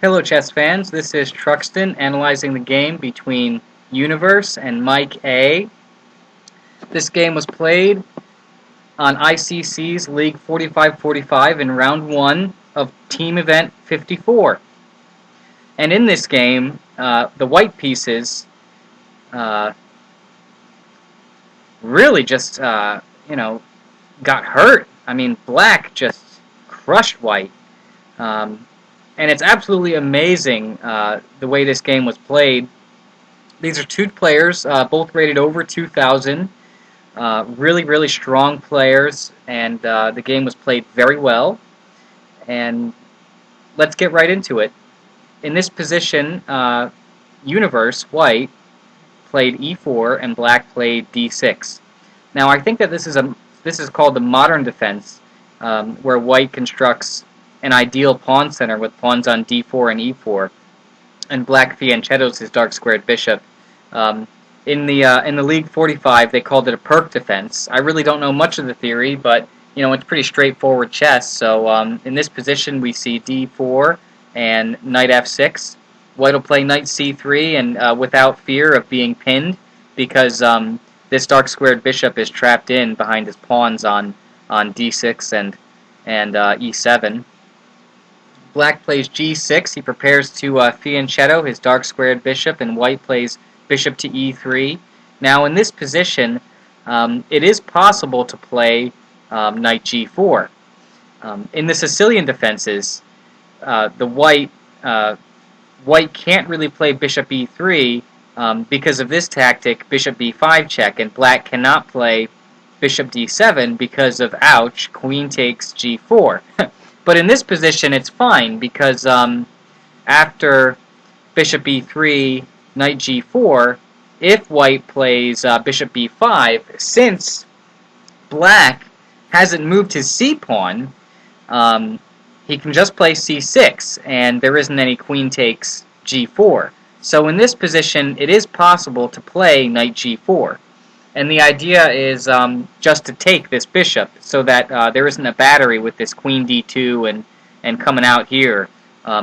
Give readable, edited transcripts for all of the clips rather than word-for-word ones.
Hello chess fans, this is Truxton analyzing the game between Universe and MikeA. This game was played on ICC's Legue4545 in round 1 of team event 54. And in this game, the white pieces really just, got hurt. I mean, black just crushed white. And it's absolutely amazing the way this game was played. These are two players, both rated over 2,000. Really strong players, and the game was played very well. And let's get right into it. In this position, Universe, white, played e4 and black played d6. Now I think that this is called the modern defense, where white constructs an ideal pawn center with pawns on d4 and e4, and black fianchettos his dark squared bishop. In the League 45, they called it a perk defense. I really don't know much of the theory, but it's pretty straightforward chess. So in this position, we see d4 and knight f6. White will play knight c3, and without fear of being pinned, because this dark squared bishop is trapped in behind his pawns on d6 and e7. Black plays g6. He prepares to fianchetto his dark squared bishop, and white plays bishop to e3. Now in this position, it is possible to play knight g4. In the Sicilian defenses, the white can't really play bishop e3 because of this tactic, bishop b5 check, and black cannot play bishop d7 because of, ouch, queen takes g4. But in this position, it's fine, because after bishop b3, knight g4, if white plays bishop b5, since black hasn't moved his c-pawn, he can just play c6, and there isn't any queen takes g4. So in this position, it is possible to play knight g4. And the idea is just to take this bishop, so that there isn't a battery with this queen d2 and coming out here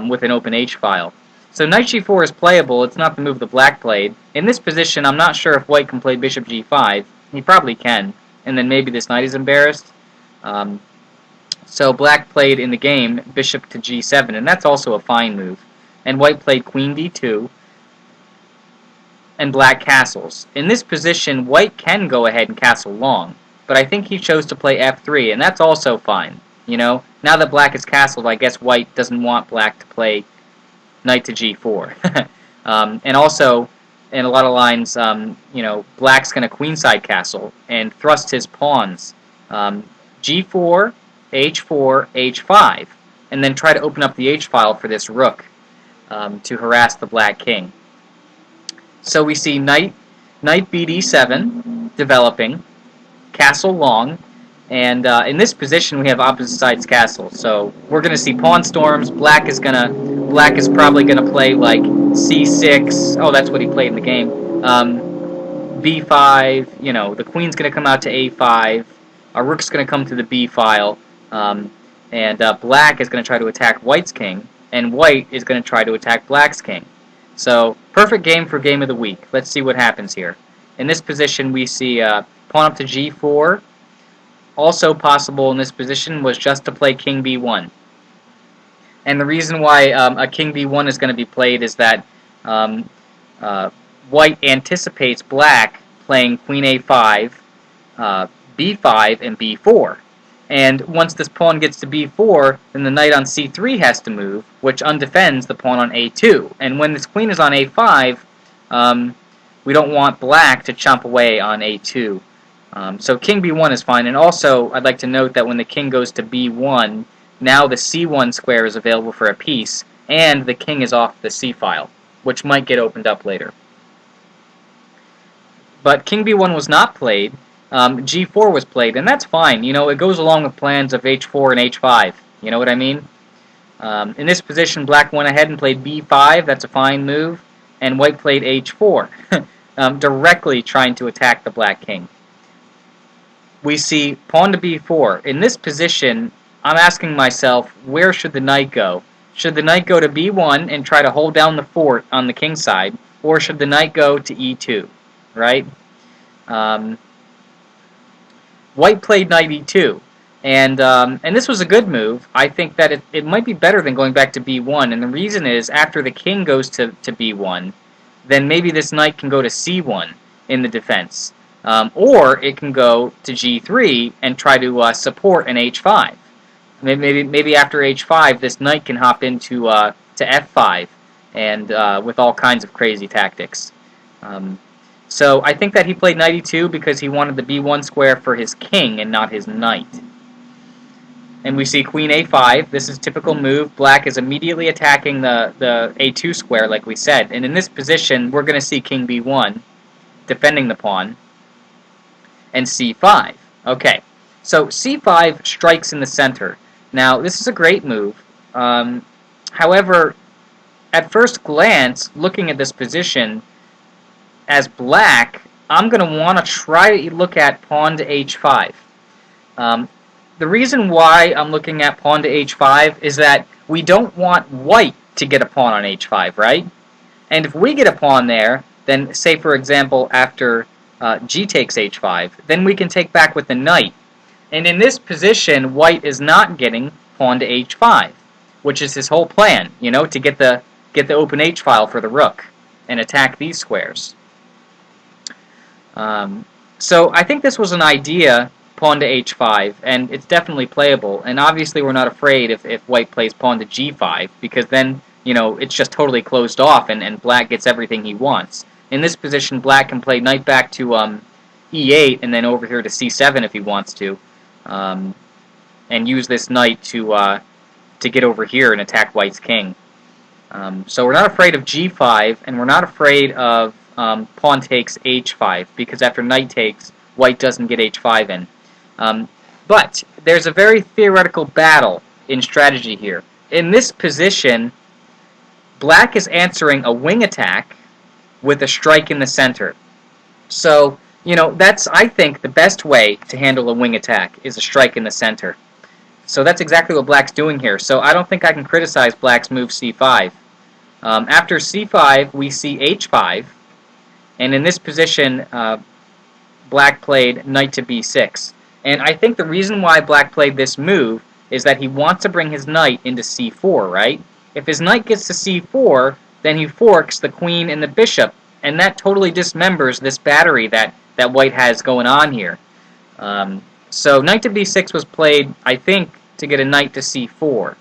with an open h-file. So knight g4 is playable. It's not the move the black played. In this position, I'm not sure if white can play bishop g5. He probably can. And then maybe this knight is embarrassed. So black played in the game bishop to g7, and that's also a fine move. And white played queen d2. And black castles. In this position, white can go ahead and castle long, but I think he chose to play f3, and that's also fine. Now that black is castled, I guess white doesn't want black to play knight to g4. And also, in a lot of lines, black's going to queenside castle and thrust his pawns g4, h4, h5, and then try to open up the h-file for this rook to harass the black king. So we see knight bd7 developing, castle long, and in this position we have opposite sides castles. So we're going to see pawn storms. Black is probably going to play like c6. Oh, that's what he played in the game. b5. The queen's going to come out to a5. Our rook's going to come to the b file, and black is going to try to attack white's king, and white is going to try to attack black's king. So, perfect game for game of the week. Let's see what happens here. In this position, we see pawn up to g4. Also possible in this position was just to play king b1. And the reason why a king b1 is going to be played is that white anticipates black playing queen a5, b5, and b4. And once this pawn gets to b4, then the knight on c3 has to move, which undefends the pawn on a2. And when this queen is on a5, we don't want black to chomp away on a2. So king b1 is fine. And also, I'd like to note that when the king goes to b1, now the c1 square is available for a piece, and the king is off the c-file, which might get opened up later. But king b1 was not played. g4 was played, and that's fine. It goes along with plans of h4 and h5. You know what I mean? In this position, black went ahead and played b5. That's a fine move. And white played h4, directly trying to attack the black king. We see pawn to b4. In this position, I'm asking myself, where should the knight go? Should the knight go to b1 and try to hold down the fort on the king side, or should the knight go to e2, right? White played knight e2, and this was a good move. I think that it might be better than going back to b1, and the reason is after the king goes to b1, then maybe this knight can go to c1 in the defense, or it can go to g3 and try to support an h5. Maybe after h5, this knight can hop into to f5, and with all kinds of crazy tactics. So I think that he played knight e2 because he wanted the b1 square for his king and not his knight. And we see queen a5. This is a typical move. Black is immediately attacking the a2 square, like we said. And in this position, we're going to see king b1, defending the pawn, and c5. Okay, so c5 strikes in the center. Now, this is a great move. However, at first glance, looking at this position, as black, I'm going to want to try to look at pawn to h5. The reason why I'm looking at pawn to h5 is that we don't want white to get a pawn on h5, right? And if we get a pawn there, then say for example after g takes h5, then we can take back with the knight. And in this position, white is not getting pawn to h5, which is his whole plan, you know, to get the open h file for the rook and attack these squares. So I think this was an idea, pawn to h5, and it's definitely playable. And obviously we're not afraid if white plays pawn to g5, because then, you know, it's just totally closed off and black gets everything he wants. In this position, black can play knight back to e8 and then over here to c7 if he wants to, and use this knight to get over here and attack white's king. So we're not afraid of g5, and we're not afraid of pawn takes h5, because after knight takes, white doesn't get h5 in. But there's a very theoretical battle in strategy here. In this position, black is answering a wing attack with a strike in the center. So, you know, that's, I think, the best way to handle a wing attack is a strike in the center. So that's exactly what black's doing here. So I don't think I can criticize black's move c5. After c5, we see h5. And in this position, black played knight to b6. And I think the reason why black played this move is that he wants to bring his knight into c4, right? If his knight gets to c4, then he forks the queen and the bishop, and that totally dismembers this battery that white has going on here. So knight to b6 was played, I think, to get a knight to c4.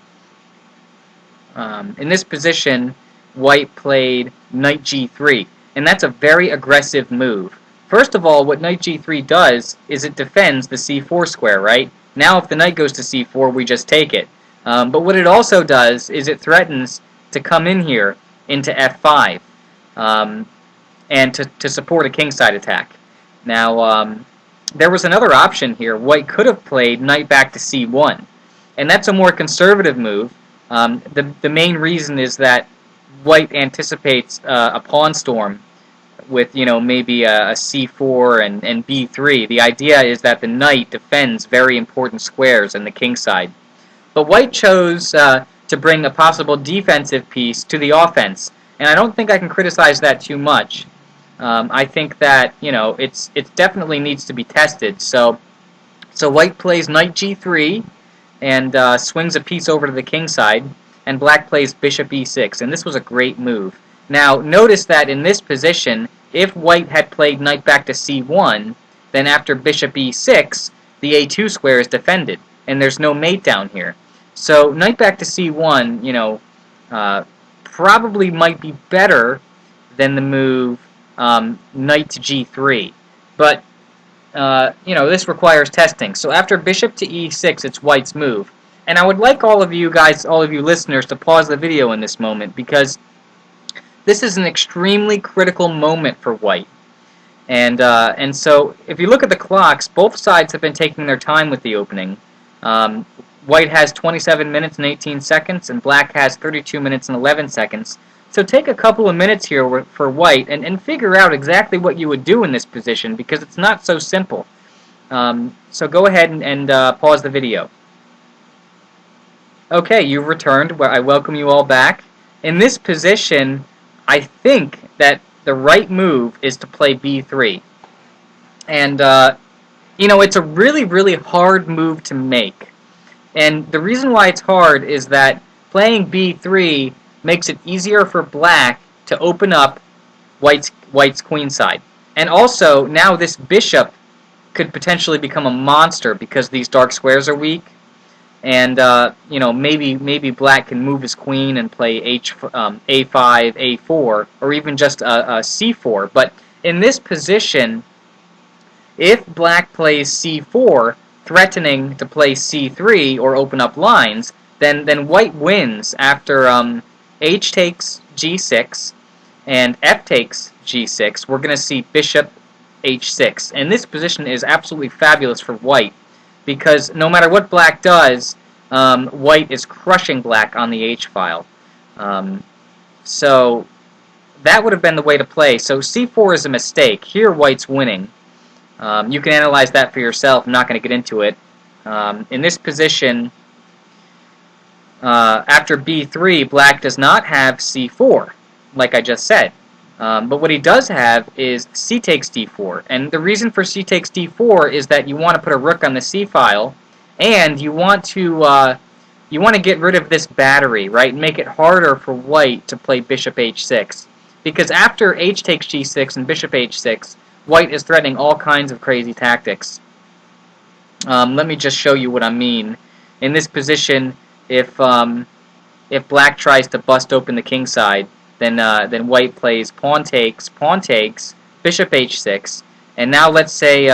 In this position, white played knight g3. And that's a very aggressive move. First of all, what knight g3 does is it defends the c4 square, right? Now if the knight goes to c4, we just take it. But what it also does is it threatens to come in here into f5 and to support a kingside attack. Now, there was another option here. White could have played knight back to c1. And that's a more conservative move. The main reason is that white anticipates a pawn storm with, you know, maybe a c4 and b3. The idea is that the knight defends very important squares in the king side. But white chose to bring a possible defensive piece to the offense, and I don't think I can criticize that too much. I think that, you know, it definitely needs to be tested. So white plays knight g3 and swings a piece over to the king side, and black plays bishop e6, and this was a great move. Now, notice that in this position, if white had played knight back to c1, then after bishop e6, the a2 square is defended, and there's no mate down here. So knight back to c1, you know, probably might be better than the move knight to g3. But, you know, this requires testing. So after bishop to e6, it's white's move. And I would like all of you guys, all of you listeners, to pause the video in this moment, because this is an extremely critical moment for white. And so if you look at the clocks, both sides have been taking their time with the opening. White has 27 minutes and 18 seconds, and black has 32 minutes and 11 seconds. So take a couple of minutes here for white and figure out exactly what you would do in this position, because it's not so simple. So go ahead and pause the video. Okay, you've returned. Well, I welcome you all back. In this position, I think that the right move is to play b3. And, you know, it's a really, really hard move to make. And the reason why it's hard is that playing b3 makes it easier for black to open up white's queenside. And also, now this bishop could potentially become a monster because these dark squares are weak. And you know, maybe black can move his queen and play a5, a4, or even just a c4. But in this position, if black plays c4, threatening to play c3 or open up lines, then white wins after h takes g6 and f takes g6. We're going to see bishop h6. And this position is absolutely fabulous for white, because no matter what black does, white is crushing black on the h-file. So that would have been the way to play. So c4 is a mistake. Here white's winning. You can analyze that for yourself. I'm not going to get into it. In this position, after b3, black does not have c4, like I just said. But what he does have is c takes d4. And the reason for c takes d4 is that you want to put a rook on the c-file, and you want to get rid of this battery, right? And make it harder for white to play bishop h6. Because after h takes g6 and bishop h6, white is threatening all kinds of crazy tactics. Let me just show you what I mean. In this position, if black tries to bust open the king side, then white plays pawn takes, bishop h6, and now let's say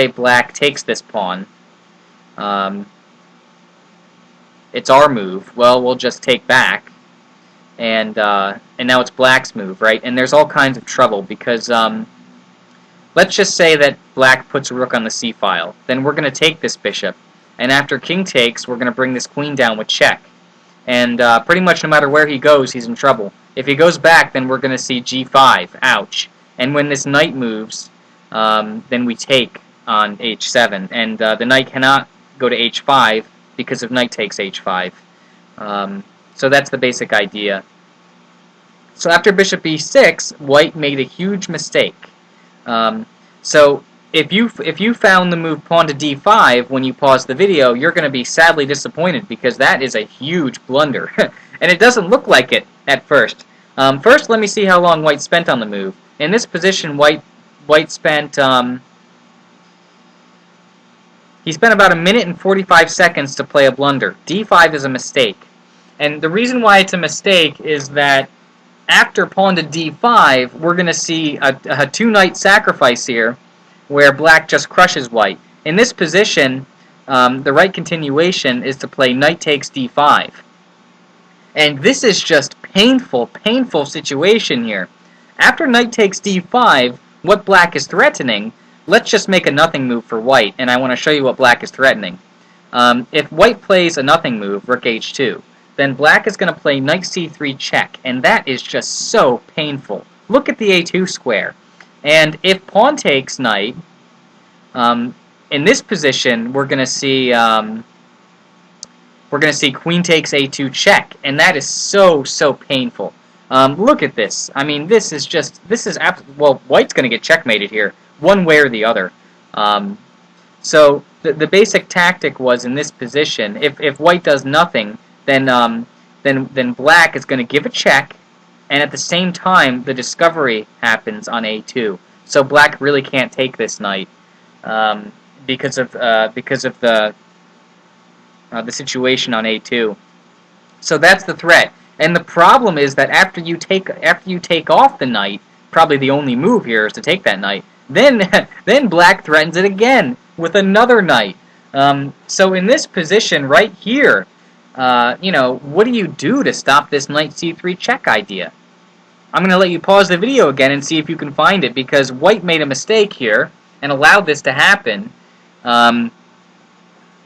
black takes this pawn. It's our move. Well, we'll just take back, and now it's black's move, right? And there's all kinds of trouble because let's just say that black puts a rook on the c-file. Then we're going to take this bishop, and after king takes, we're going to bring this queen down with check. And pretty much no matter where he goes, he's in trouble. If he goes back, then we're going to see g5. Ouch. And when this knight moves, then we take on h7. And the knight cannot go to h5 because of knight takes h5. So that's the basic idea. So after bishop e6, white made a huge mistake. So if you found the move pawn to d5 when you paused the video, you're going to be sadly disappointed, because that is a huge blunder. And it doesn't look like it at first. First, let me see how long white spent on the move. In this position, white spent he spent about 1 minute and 45 seconds to play a blunder. d5 is a mistake. And the reason why it's a mistake is that after pawn to d5, we're going to see a two-knight sacrifice here, where black just crushes white. In this position, the right continuation is to play knight takes d5. And this is just painful situation here. After knight takes d5, what black is threatening, let's just make a nothing move for white, and I want to show you what black is threatening. If white plays a nothing move, rook h2, then black is going to play knight c3 check, and that is just so painful. Look at the a2 square. And if pawn takes knight, in this position we're going to see queen takes a2 check, and that is so painful. Look at this. I mean, well, white's going to get checkmated here, one way or the other. So the basic tactic was, in this position, if white does nothing, then black is going to give a check, and at the same time the discovery happens on a2. So black really can't take this knight because of the situation on a2. So that's the threat. And the problem is that after you take off the knight, probably the only move here is to take that knight. Then black threatens it again with another knight. So in this position right here, you know, what do you do to stop this knight c3 check idea? I'm going to let you pause the video again and see if you can find it, because white made a mistake here and allowed this to happen. And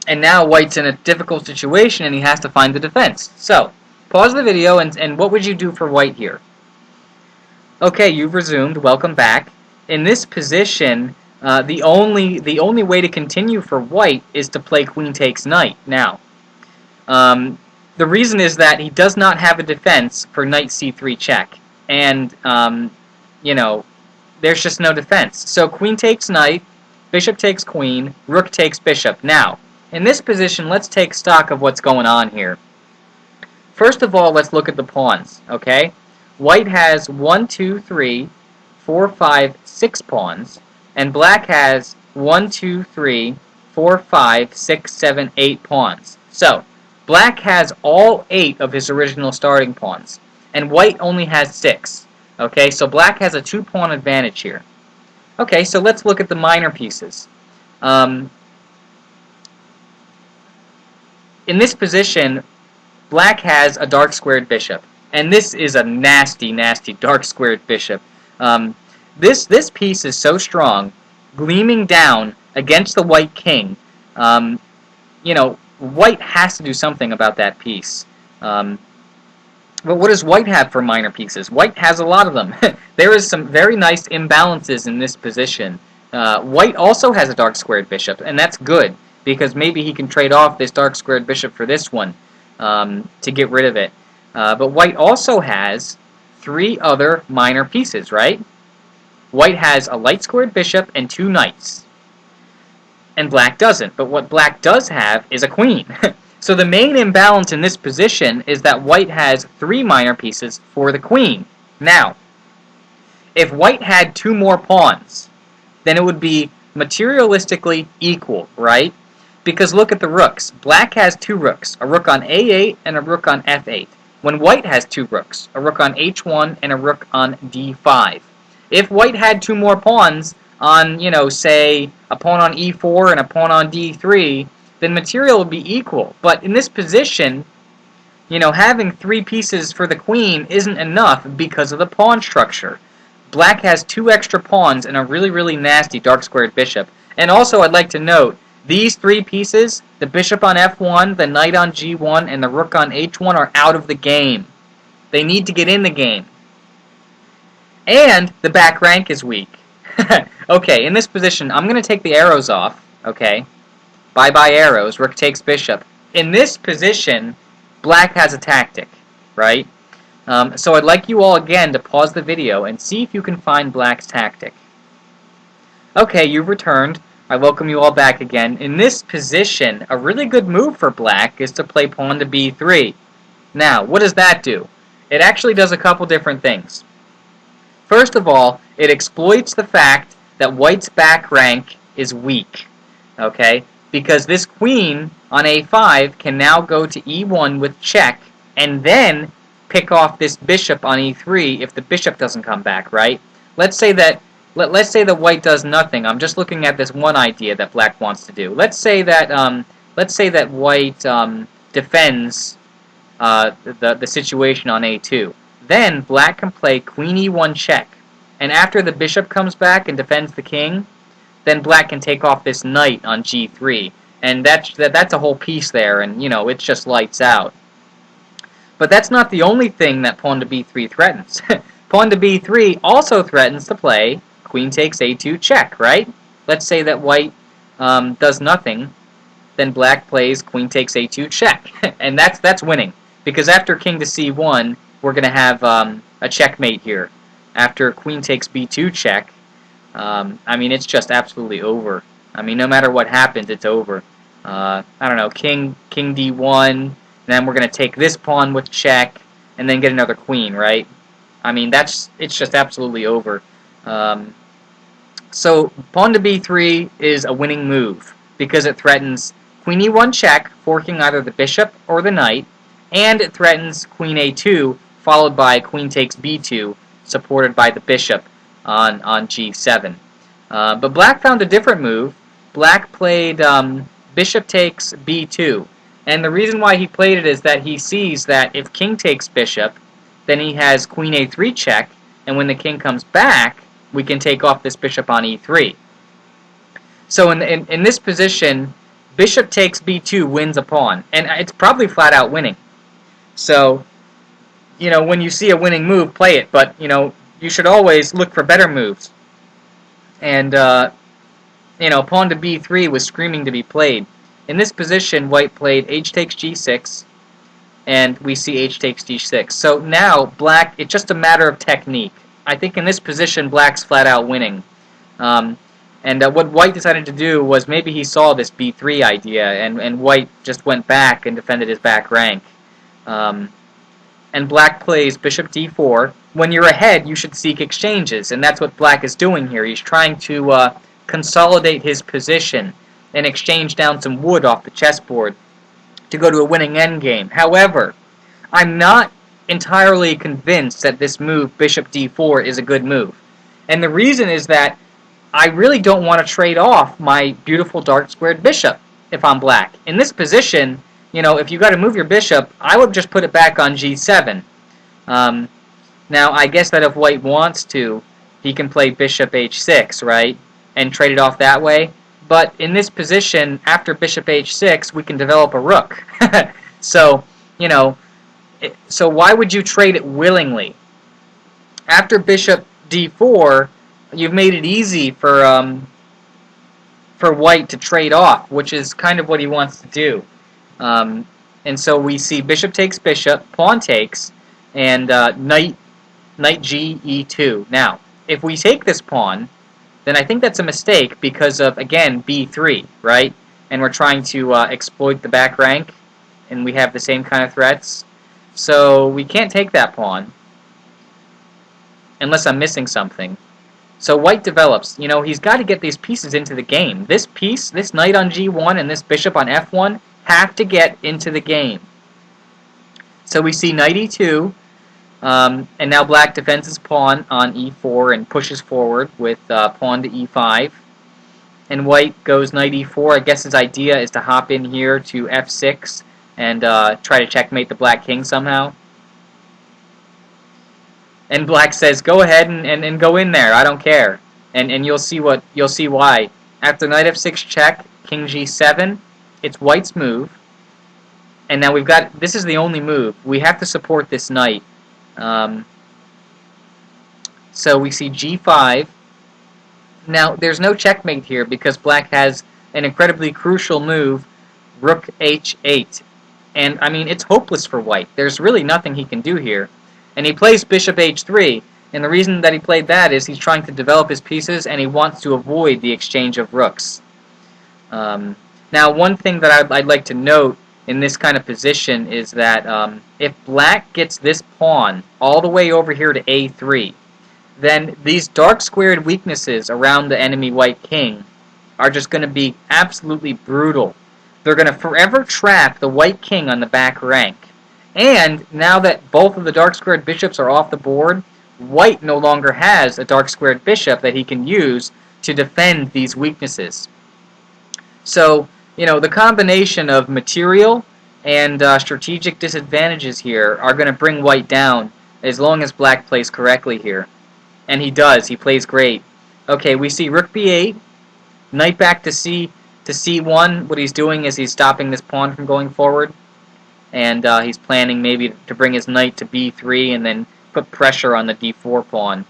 now white's in a difficult situation and he has to find the defense. So, pause the video and what would you do for white here? Okay, you've resumed. Welcome back. In this position, the only way to continue for white is to play queen takes knight. Now, The reason is that he does not have a defense for knight c3 check, and you know, there's just no defense. So queen takes knight, bishop takes queen, rook takes bishop. Now, in this position, let's take stock of what's going on here. First of all, let's look at the pawns, okay? White has 1, 2, 3, 4, 5, 6 pawns, and black has 1, 2, 3, 4, 5, 6, 7, 8 pawns. So, black has all 8 of his original starting pawns, and white only has 6. Okay, so black has a 2-pawn advantage here. Okay, so let's look at the minor pieces. In this position, black has a dark squared bishop, and this is a nasty, nasty dark squared bishop. This piece is so strong, gleaming down against the white king. You know, white has to do something about that piece. But what does white have for minor pieces? White has a lot of them. There is some very nice imbalances in this position. White also has a dark squared bishop, and that's good, because maybe he can trade off this dark squared bishop for this one to get rid of it. But white also has 3 other minor pieces, right? White has a light squared bishop and 2 knights. And black doesn't. But what black does have is a queen. So the main imbalance in this position is that white has 3 minor pieces for the queen. Now, if white had 2 more pawns, then it would be materialistically equal, right? Because look at the rooks. Black has 2 rooks, a rook on a8 and a rook on f8. When white has 2 rooks, a rook on h1 and a rook on d5. If white had 2 more pawns on, you know, say, a pawn on e4 and a pawn on d3, then material would be equal. But in this position, you know, having 3 pieces for the queen isn't enough because of the pawn structure. Black has 2 extra pawns and a really, really nasty dark squared bishop. And also, I'd like to note, these 3 pieces, the bishop on f1, the knight on g1, and the rook on h1 are out of the game. They need to get in the game. And the back rank is weak. Okay, in this position, I'm going to take the arrows off, okay? Bye-bye arrows, rook takes bishop. In this position, black has a tactic, right? So I'd like you all again to pause the video and see if you can find black's tactic. Okay, you've returned. I welcome you all back again. In this position, a really good move for black is to play pawn to b3. Now, what does that do? It actually does a couple different things. First of all, it exploits the fact that white's back rank is weak, okay? Because this queen on a5 can now go to e1 with check, and then pick off this bishop on e3 if the bishop doesn't come back, right? Let's say that white does nothing. I'm just looking at this one idea that black wants to do. Let's say that white defends the situation on a2. Then black can play queen e1 check, and after the bishop comes back and defends the king, then black can take off this knight on g3, and that's a whole piece there, and you know, it's just lights out. But that's not the only thing that pawn to b3 threatens. Pawn to b3 also threatens to play queen takes a2 check, right? Let's say that white does nothing, then black plays queen takes a2 check, and that's winning, because after king to c1, we're going to have a checkmate here. After queen takes b2 check, I mean, it's just absolutely over. I mean, no matter what happens, it's over. I don't know, king d1, and then we're going to take this pawn with check, and then get another queen, right? I mean, it's just absolutely over. So pawn to b3 is a winning move, because it threatens queen e1 check, forking either the bishop or the knight, and it threatens queen a2, followed by queen takes b2, supported by the bishop on g7. But black found a different move. Black played bishop takes b2. And the reason why he played it is that he sees that if king takes bishop, then he has queen a3 check, and when the king comes back, we can take off this bishop on e3. So in this position, bishop takes b2 wins a pawn, and it's probably flat out winning. So, you know, when you see a winning move, play it, but, you know, you should always look for better moves. And, you know, pawn to b3 was screaming to be played. In this position, white played h takes g6, and we see h takes d6. So now, black, it's just a matter of technique. I think in this position, black's flat out winning. What white decided to do was maybe he saw this b3 idea, and white just went back and defended his back rank. And black plays bishop d4. When you're ahead, you should seek exchanges, and that's what black is doing here. He's trying to consolidate his position and exchange down some wood off the chessboard to go to a winning endgame. However, I'm not entirely convinced that this move, bishop d4, is a good move. And the reason is that I really don't want to trade off my beautiful dark squared bishop if I'm black. In this position, if you got to move your bishop, I would just put it back on g7. Now, I guess that if white wants to, he can play bishop h6, right, and trade it off that way. But in this position, after bishop h6, we can develop a rook. So, so why would you trade it willingly? After bishop d4, you've made it easy for white to trade off, which is kind of what he wants to do. And so we see bishop takes bishop, pawn takes, and knight g e2. Now, if we take this pawn, then I think that's a mistake because of, again, b3, right? And we're trying to exploit the back rank, and we have the same kind of threats. So we can't take that pawn, unless I'm missing something. So white develops. He's got to get these pieces into the game. This piece, this knight on g1 and this bishop on f1, have to get into the game. So we see knight e2, and now black defends his pawn on e4 and pushes forward with pawn to e5. And white goes knight e4. I guess his idea is to hop in here to f6 and try to checkmate the black king somehow. And black says, "Go ahead and go in there. I don't care." And you'll see why. After knight f6 check, king g7, it's white's move. And now we've got, this is the only move. We have to support this knight. So we see g5. Now, there's no checkmate here because black has an incredibly crucial move, rook h8. And, I mean, it's hopeless for white. There's really nothing he can do here. And he plays bishop h3. And the reason that he played that is he's trying to develop his pieces and he wants to avoid the exchange of rooks. Now, one thing that I'd like to note in this kind of position is that if black gets this pawn all the way over here to a3, then these dark squared weaknesses around the enemy white king are just going to be absolutely brutal. They're going to forever trap the white king on the back rank. And now that both of the dark squared bishops are off the board, white no longer has a dark squared bishop that he can use to defend these weaknesses. So, the combination of material and strategic disadvantages here are going to bring white down as long as black plays correctly here. And he does. He plays great. Okay, we see rook b8, knight back to c1. What he's doing is he's stopping this pawn from going forward. And he's planning maybe to bring his knight to b3 and then put pressure on the d4 pawn.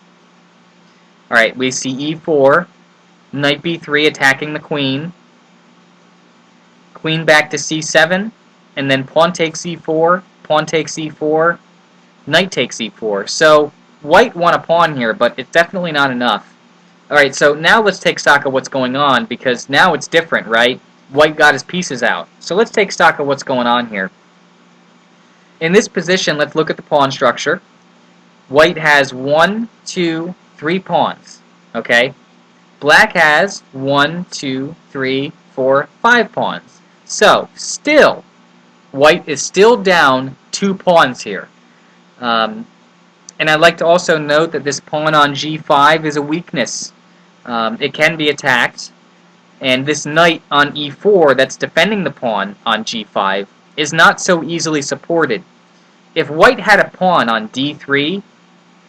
Alright, we see e4, knight b3 attacking the queen. Queen back to c7, and then pawn takes e4, pawn takes e4, knight takes e4. So white won a pawn here, but it's definitely not enough. Alright, so now let's take stock of what's going on, because now it's different, right? White got his pieces out. So let's take stock of what's going on here. In this position, let's look at the pawn structure. White has 1, 2, 3 pawns. Okay? Black has 1, 2, 3, 4, 5 pawns. So, still, white is still down 2 pawns here. And I'd like to also note that this pawn on g5 is a weakness. It can be attacked. And this knight on e4 that's defending the pawn on g5 is not so easily supported. If white had a pawn on d3,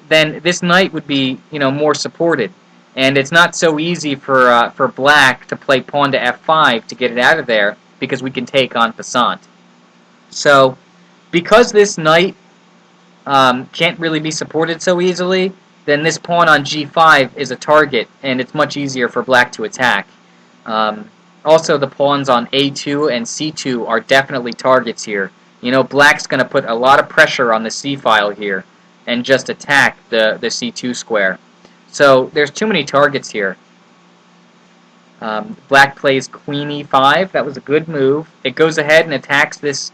then this knight would be, more supported. And it's not so easy for black to play pawn to f5 to get it out of there, because we can take en passant. So, because this knight can't really be supported so easily, then this pawn on g5 is a target, and it's much easier for black to attack. Also, the pawns on A2 and C2 are definitely targets here. You know, black's going to put a lot of pressure on the C file here and just attack the C2 square. So there's too many targets here. Black plays Queen E5. That was a good move. It goes ahead and attacks this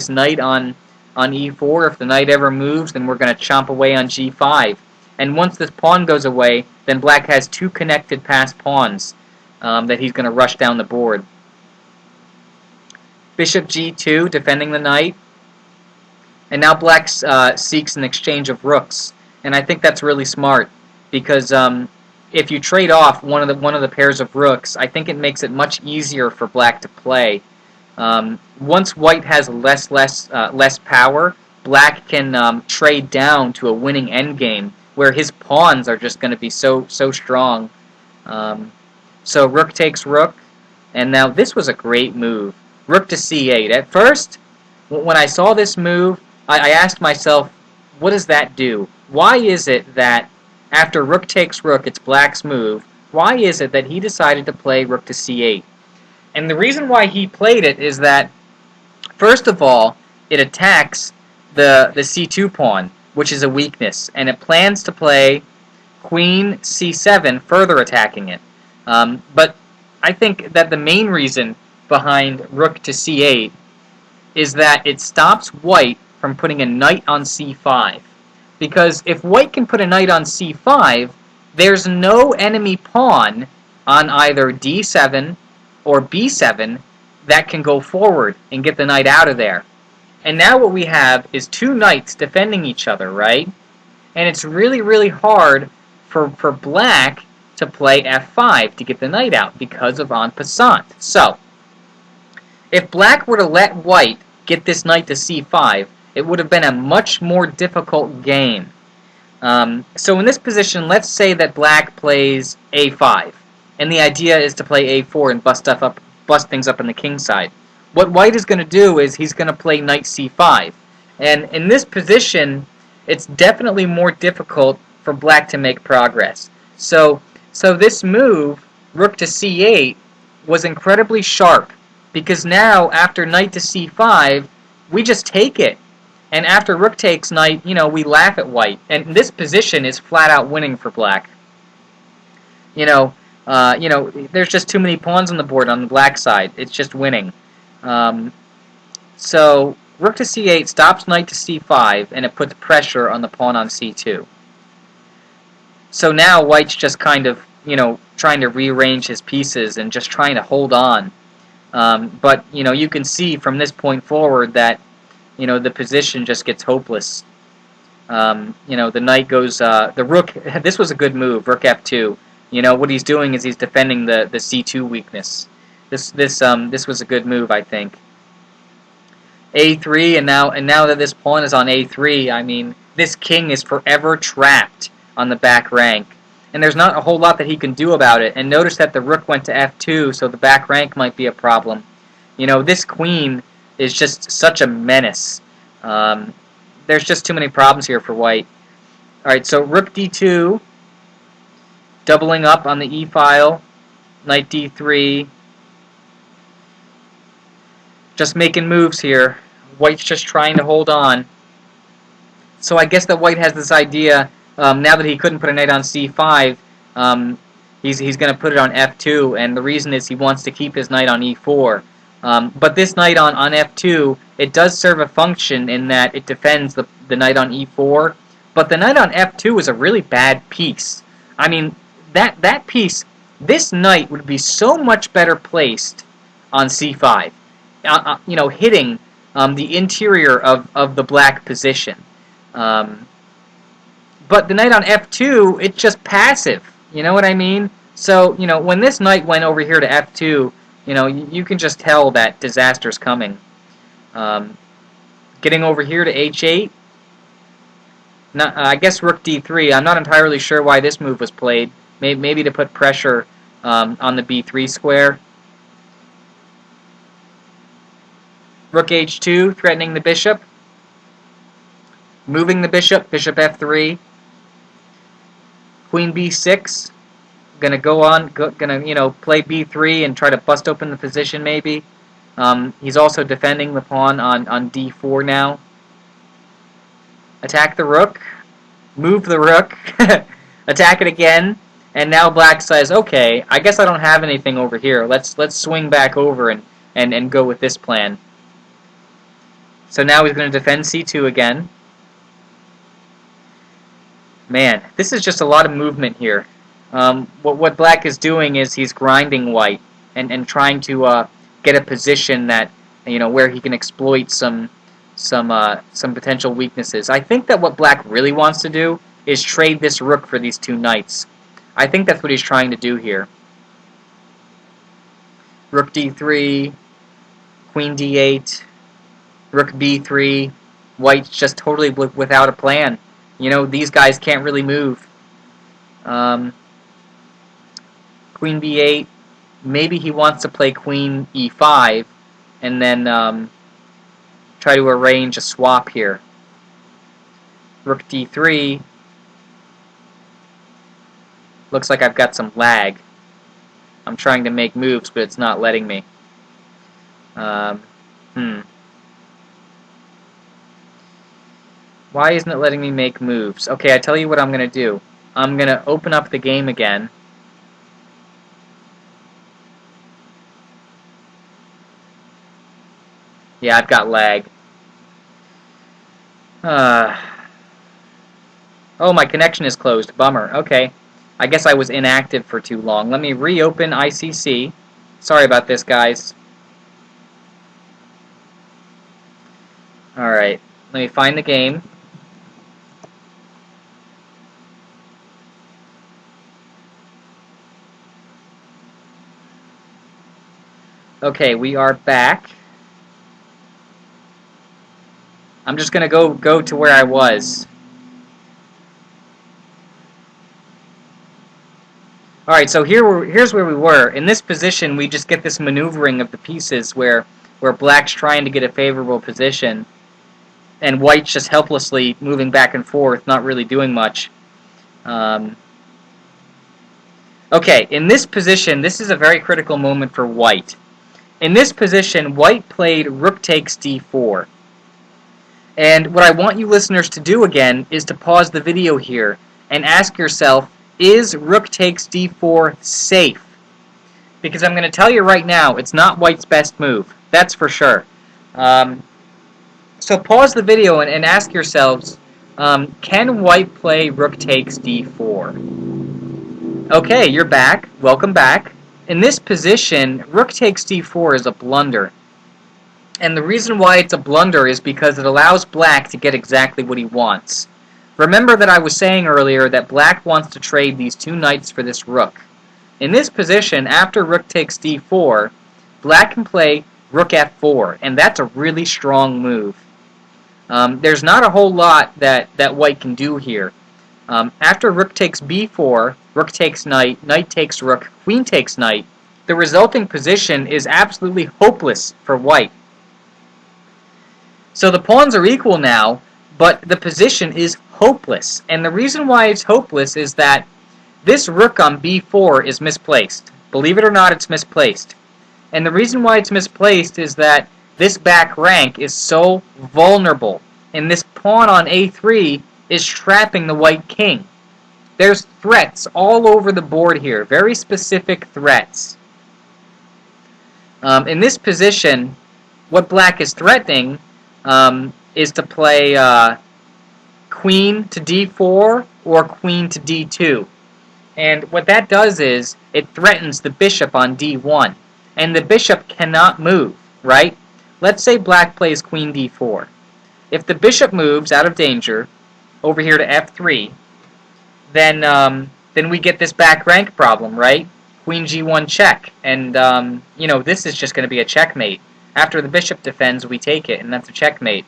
knight on E4. If the knight ever moves, then we're going to chomp away on G5. And once this pawn goes away, then black has two connected passed pawns that he's going to rush down the board. Bishop G2, defending the knight. And now black seeks an exchange of rooks. And I think that's really smart, because if you trade off one of the pairs of rooks, I think it makes it much easier for black to play. Once white has less power, black can trade down to a winning endgame where his pawns are just going to be so strong. So rook takes rook, and now this was a great move. Rook to C8. At first, when I saw this move, I asked myself, what does that do? Why is it that after rook takes rook, it's black's move, why is it that he decided to play rook to C8? And the reason why he played it is that, first of all, it attacks the C2 pawn, which is a weakness, and it plans to play Queen C7, further attacking it. But I think that the main reason behind rook to C8 is that it stops white from putting a knight on C5. Because if white can put a knight on C5, there's no enemy pawn on either D7 or B7 that can go forward and get the knight out of there. And now what we have is two knights defending each other, right? And it's really, really hard for black to play F5 to get the knight out because of en passant. So, if black were to let white get this knight to C5, it would have been a much more difficult game. So in this position, let's say that black plays A5, and the idea is to play A4 and bust things up on the king side. What white is going to do is he's going to play knight C5, and in this position, it's definitely more difficult for black to make progress. So this move, rook to C8, was incredibly sharp, because now after knight to C5, we just take it. And after rook takes knight, we laugh at white. And this position is flat out winning for black. There's just too many pawns on the board on the black side. It's just winning. So rook to C8 stops knight to C5, and it puts pressure on the pawn on C2. So now white's just kind of, trying to rearrange his pieces and just trying to hold on. But you can see from this point forward that the position just gets hopeless. The knight goes, the rook, this was a good move, rook F2. What he's doing is he's defending the C2 weakness. This was a good move, I think. A3, and now that this pawn is on A3, I mean, this king is forever trapped on the back rank. And there's not a whole lot that he can do about it. And notice that the rook went to F2, so the back rank might be a problem. This queen is just such a menace. There's just too many problems here for white. Alright, so rook D2, doubling up on the E file, knight D3, just making moves here. White's just trying to hold on. So I guess that white has this idea, now that he couldn't put a knight on C5, he's going to put it on F2, and the reason is he wants to keep his knight on E4. But this knight on F2, it does serve a function in that it defends the knight on E4, but the knight on F2 is a really bad piece. I mean, that piece, this knight would be so much better placed on C5, hitting the interior of the black position. But the knight on F2, it's just passive, you know what I mean? So, when this knight went over here to F2, you can just tell that disaster's coming. Getting over here to H8. Now, I guess rook D3. I'm not entirely sure why this move was played. Maybe to put pressure on the B3 square. Rook H2, threatening the bishop. Moving the bishop, bishop F3. Queen B6. gonna go on, gonna play b3 and try to bust open the position maybe. He's also defending the pawn on d4 now. Attack the rook, move the rook, attack it again, and now black says, okay, I guess I don't have anything over here. Let's swing back over and go with this plan. So now he's going to defend c2 again. Man, this is just a lot of movement here. What black is doing is he's grinding white and trying to get a position that where he can exploit some potential weaknesses. I think that what black really wants to do is trade this rook for these two knights. I think that's what he's trying to do here. Rook d3, queen d8, rook b3. White's just totally without a plan. These guys can't really move. Queen b8. Maybe he wants to play queen e5 and then try to arrange a swap here. Rook d3. Looks like I've got some lag. I'm trying to make moves, but it's not letting me. Why isn't it letting me make moves? Okay, I tell you what I'm going to do. I'm going to open up the game again. Yeah, I've got lag. Oh, my connection is closed. Bummer. Okay. I guess I was inactive for too long. Let me reopen ICC. Sorry about this, guys. Alright. Let me find the game. Okay, we are back. I'm just going to go to where I was. Alright, so here's where we were. In this position, we just get this maneuvering of the pieces where black's trying to get a favorable position, and white's just helplessly moving back and forth, not really doing much. Okay, in this position, this is a very critical moment for white. In this position, white played rook takes d4. And what I want you listeners to do again is to pause the video here and ask yourself, is rook takes d4 safe? Because I'm going to tell you right now, it's not white's best move. That's for sure. So pause the video and ask yourselves, can white play rook takes d4? Okay, you're back. Welcome back. In this position, rook takes d4 is a blunder. And the reason why it's a blunder is because it allows black to get exactly what he wants. Remember that I was saying earlier that black wants to trade these two knights for this rook. In this position, after rook takes d4, black can play rook f4, and that's a really strong move. There's not a whole lot that white can do here. After rook takes b4, rook takes knight, knight takes rook, queen takes knight, the resulting position is absolutely hopeless for white. So the pawns are equal now, but the position is hopeless. And the reason why it's hopeless is that this rook on b4 is misplaced. Believe it or not, it's misplaced. And the reason why it's misplaced is that this back rank is so vulnerable. And this pawn on a3 is trapping the white king. There's threats all over the board here, very specific threats. In this position, what black is threatening is to play queen to d4 or queen to d2. And what that does is it threatens the bishop on d1. And the bishop cannot move, right? Let's say black plays queen d4. If the bishop moves out of danger over here to f3, then we get this back rank problem, right? Queen g1 check. And, this is just going to be a checkmate. After the bishop defends, we take it, and that's a checkmate.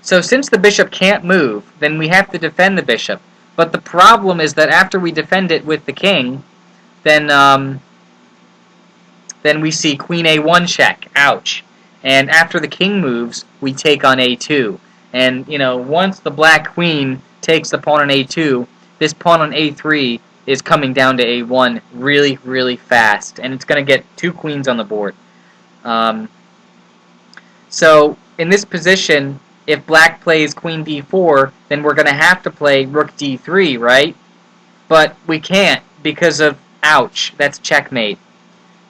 So since the bishop can't move, then we have to defend the bishop. But the problem is that after we defend it with the king, then we see queen a1 check. Ouch. And after the king moves, we take on a2. And, once the black queen takes the pawn on a2, this pawn on a3 is coming down to a1 really, really fast, and it's going to get 2 queens on the board. So in this position, if black plays queen d4, then we're going to have to play rook d3, right? But we can't because of, ouch, that's checkmate.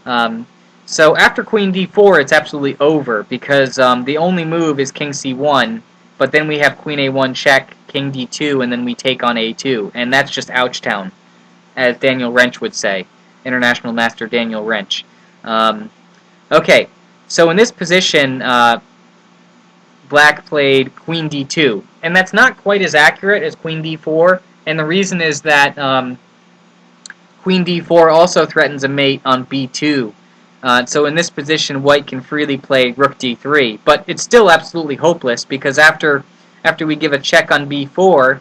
So after queen d4, it's absolutely over because the only move is king c1, but then we have queen a1 check, king d2, and then we take on a2, and that's just ouchtown, as Daniel Wrench would say, International Master Daniel Wrench. Okay, so in this position, black played queen d2, and that's not quite as accurate as queen d4, and the reason is that queen d4 also threatens a mate on b2. So in this position, white can freely play rook d3, but it's still absolutely hopeless because after we give a check on b4,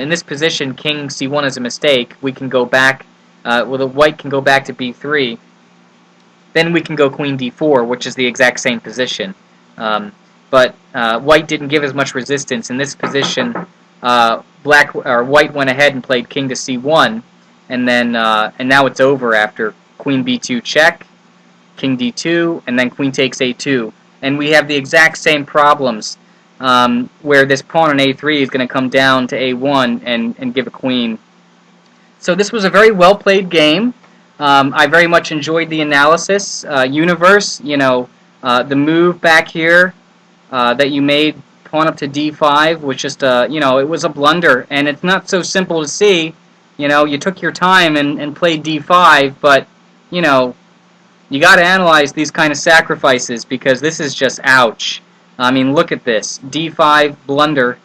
in this position, king c1 is a mistake. We can go back. Well, the white can go back to b3. Then we can go queen d4, which is the exact same position. But white didn't give as much resistance. In this position, white went ahead and played king to c1, and then and now it's over after queen b2 check, king d2, and then queen takes a2. And we have the exact same problems where this pawn on a3 is going to come down to a1 and give a queen. So this was a very well played game. I very much enjoyed the analysis. Universe, the move back here that you made, pawn up to d5, was just it was a blunder, and it's not so simple to see. You took your time and played d5, but you got to analyze these kind of sacrifices because this is just ouch. I mean, look at this. d5, blunder,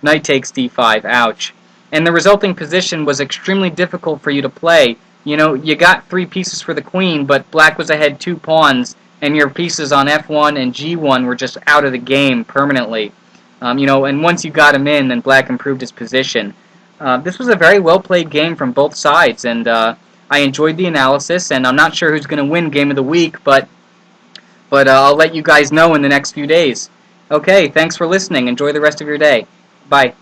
knight takes d5, ouch. And the resulting position was extremely difficult for you to play. You got 3 pieces for the queen, but black was ahead 2 pawns, and your pieces on f1 and g1 were just out of the game permanently. And once you got him in, then black improved his position. This was a very well-played game from both sides, and I enjoyed the analysis, and I'm not sure who's going to win Game of the Week, but I'll let you guys know in the next few days. Okay, thanks for listening. Enjoy the rest of your day. Bye.